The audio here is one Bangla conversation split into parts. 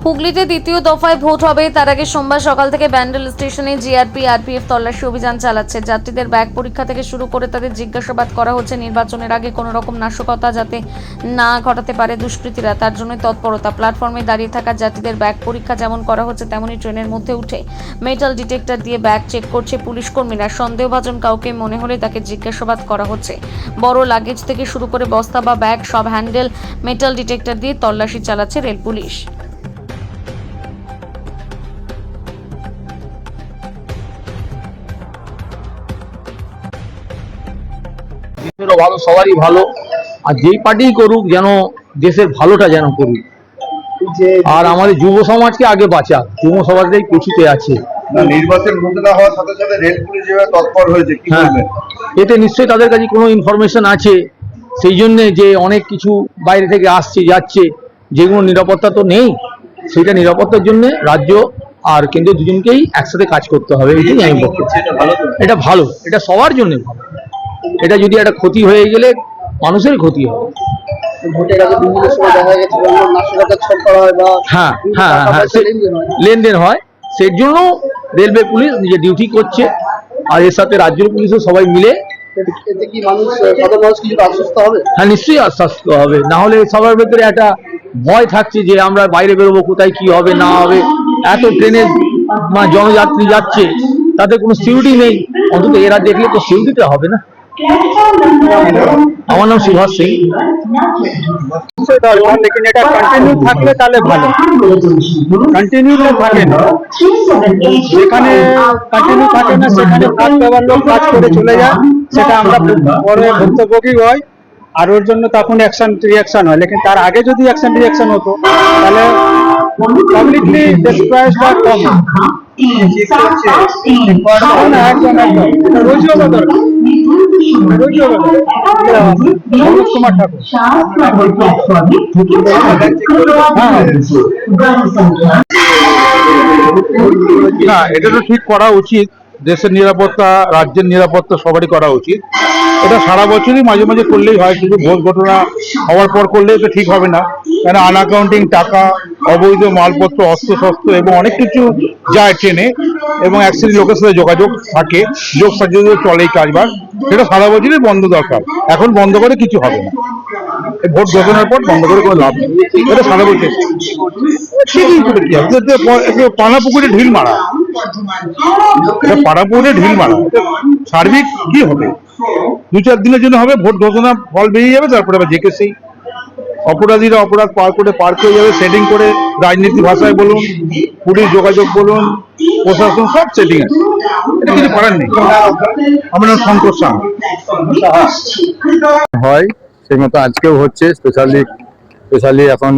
হুগলিতে দ্বিতীয় দফায় ভোট হবে, তার আগে সোমবার সকাল থেকে ব্যান্ডেল স্টেশনে জিআরপি আরপিএফ তল্লাশি অভিযান চালাচ্ছে। যাত্রীদের ব্যাগ পরীক্ষা থেকে শুরু করে তাদের জিজ্ঞাসাবাদ করা হচ্ছে। নির্বাচনের আগে কোনো রকম নাশকতা যাতে না ঘটাতে পারে দুষ্কৃতীরা, তার জন্যই তৎপরতা। প্ল্যাটফর্মে দাঁড়িয়ে থাকা যাত্রীদের ব্যাগ পরীক্ষা যেমন করা হচ্ছে, তেমনি ট্রেনের মধ্যে উঠে মেটাল ডিটেক্টর দিয়ে ব্যাগ চেক করছে পুলিশ কর্মীরা। সন্দেহভাজন কাউকে মনে হলে তাকে জিজ্ঞাসাবাদ করা হচ্ছে। বড় লাগেজ থেকে শুরু করে বস্তা বা ব্যাগ সব হ্যান্ডেল মেটাল ডিটেক্টর দিয়ে তল্লাশি চালাচ্ছে রেল পুলিশ। দেশেরও ভালো, সবারই ভালো, আর যেই পার্টি করুক যেন দেশের ভালোটা যেন করুক। আর আমাদের যুব সমাজকে আগে বাঁচাক, যুব সমাজটাই পিছুতে আছে। নির্বাচন ঘোষণা হওয়ার সাথে সাথে রেল পুলিশ যেভাবে তৎপর হয়েছে, কি বলবেন? এতে নিশ্চয়ই তাদের কাছে কোনো ইনফরমেশন আছে, সেই জন্য যে অনেক কিছু বাইরে থেকে আসছে যাচ্ছে, যেগুলো নিরাপত্তা তো নেই, সেটা নিরাপত্তার জন্য রাজ্য আর কেন্দ্র দুজনকেই একসাথে কাজ করতে হবে। এটাই আমি বলছি, এটা ভালো, এটা সবার জন্য ভালো। এটা যদি একটা ক্ষতি হয়ে গেলে মানুষের ক্ষতি হবে। লেনদেন হয়, সেই জন্য রেলওয়ে পুলিশ নিজের ডিউটি করছে, আর এর সাথে রাজ্যের পুলিশও সবাই মিলে। হ্যাঁ, নিশ্চয়ই আশ্বস্ত হবে, না হলে সবার ভেতরে একটা ভয় থাকছে যে আমরা বাইরে বেরোবো, কোথায় কি হবে না হবে। এত ট্রেনে জনযাত্রী যাচ্ছে, তাদের কোনো সিকিউরিটি নেই, অন্তত এরা দেখলে তো সিকিউরিটিটা হবে না। আমার নাম সুভাষ সিং। लेकिन এটা কন্টিনিউ থাকলে তাহলে ভালো, কন্টিনিউ থাকে না, যেখানে কন্টিনিউ থাকে না সেখানে কাজ করার লোক কাজ করে চলে যায়, সেটা আমরা পরে ভুক্তভোগী হয়, আর ওর জন্য তখন অ্যাকশন রিয়াকশন হয়। লেকিন তার আগে যদি অ্যাকশন রিয়াকশন হতো তাহলে কমপ্লিটলি ডিসপ্রাইসটা কম কুমার ঠাকুর। না, এটা তো ঠিক করা উচিত। দেশের নিরাপত্তা, রাজ্যের নিরাপত্তা সবারই করা উচিত। এটা সারা বছরই মাঝে মাঝে করলেই হয়, শুধু ভোট ঘটনা হওয়ার পর করলে এটা ঠিক হবে না। কেন আনঅ্যাকাউন্টিং টাকা, অবৈধ মালপত্র, অস্ত্রশস্ত্র এবং অনেক কিছু যায় ট্রেনে, এবং অ্যাক্সিডেন্ট লোকের সাথে যোগাযোগ থাকে, যোগ সাহায্য চলেই কাজবার। সেটা সারা বছরই বন্ধ দরকার, এখন বন্ধ করে কিছু হবে না। ভোট ঘোষণার পর বন্ধ করে কোনো লাভ নেই, এটা সারা বছর ঠিকই করে কি হবে। পানা পুকুরে ঢিল মারা, পাড়া পুকুরে ঢিল মারা, সার্বিক কি হবে? 2-4 দিনের জন্য হবে, ভোট ঘোষণা ফল বেরিয়ে যাবে, তারপরে আবার জেকে সেই অপরাধীরা অপরাধ পার করে যাবে। সেটিং করে রাজনীতি ভাষায় বলুন, পুলিশ যোগাযোগ বলুন, প্রশাসন সব সেটিং আছে, এটা কিছু করার নেই। আমার নাম সন্তোষ সাহা। হয় সেই মতো আজকেও হচ্ছে। স্পেশালি এখন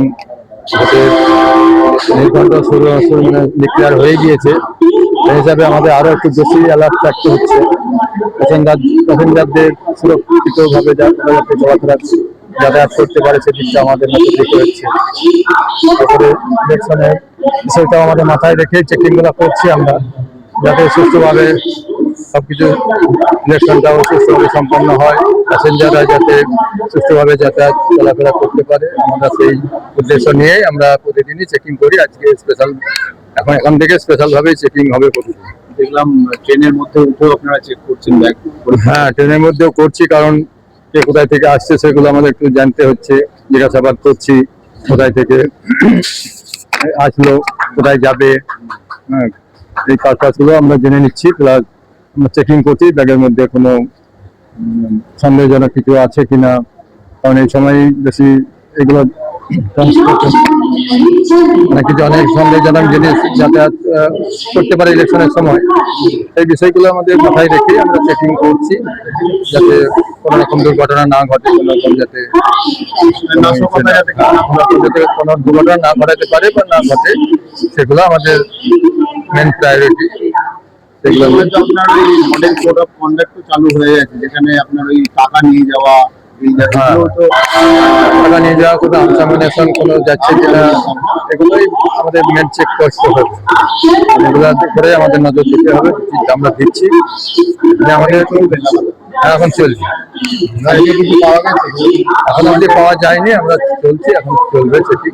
নীলকণ্ঠ ডিক্লেয়ার হয়ে গিয়েছে, সেই হিসাবে আমাদের আরো একটু বেশি অ্যালার্ট থাকতে হচ্ছে। প্যাসেঞ্জারদের সুরক্ষিতভাবে চলাফেরা যাতায়াত করতে পারে সেদিকটা আমাদের নজর দিতে হচ্ছে। তারপরে ইলেকশনের বিষয়টাও আমাদের মাথায় রেখে চেকিংগুলো করছি আমরা, যাতে সুষ্ঠুভাবে সবকিছু ইলেকশনটাও সুষ্ঠুভাবে সম্পন্ন হয়, প্যাসেঞ্জাররা যাতে সুষ্ঠুভাবে যাতায়াত চলাফেরা করতে পারে। আমরা সেই উদ্দেশ্য নিয়েই আমরা প্রতিদিনই চেকিং করি। আজকে এখন থেকে স্পেশালভাবেই চেকিং হবে প্রতিদিন। দেখলাম ট্রেনের মধ্যে উঠেও আপনারা চেক করছেন ব্যাগ। হ্যাঁ, ট্রেনের মধ্যেও করছি, কারণ কে কোথায় থেকে আসছে সেগুলো আমাদের একটু জানতে হচ্ছে, জিজ্ঞাসাবাদ করছি কোথায় থেকে আসলো, কোথায় যাবে। হ্যাঁ, এই কাজগুলো আমরা জেনে নিচ্ছি, প্লাস আমরা চেকিং করছি ব্যাগের মধ্যে কোনো সন্দেহজনক কিছু আছে কিনা, কারণ এই সময় বেশি এগুলো অনেক সন্দেহজনক জিনিস যাতায়াত করতে পারে ইলেকশনের সময়। এই বিষয়গুলো আমাদের মাথায় রেখে আমরা চেকিং করছি, যাতে কোনো রকম দুর্ঘটনা না ঘটে, কোনো রকম যাতে কোনো দুর্ঘটনা না ঘটাতে পারে বা না ঘটে, সেগুলো আমাদের মেন প্রায়োরিটি। আপনার ওই মডেল কোড অফ কন্ডাক্ট চালু হয়ে গেছে, যেখানে আপনার ওই টাকা নিয়ে যাওয়া, টাকা নিয়ে যাওয়া, কোনো আনসামিনেশন কোনো যাচ্ছে কিনা, এগুলোই আমাদের মেন চেক করতে হবে। এগুলো করে আমাদের নজর দিতে হবে, আমরা দিচ্ছি। আমাদের এখন চলছে, এখন অবধি পাওয়া যায়নি, আমরা চলছি, এখন চলবে সেটি।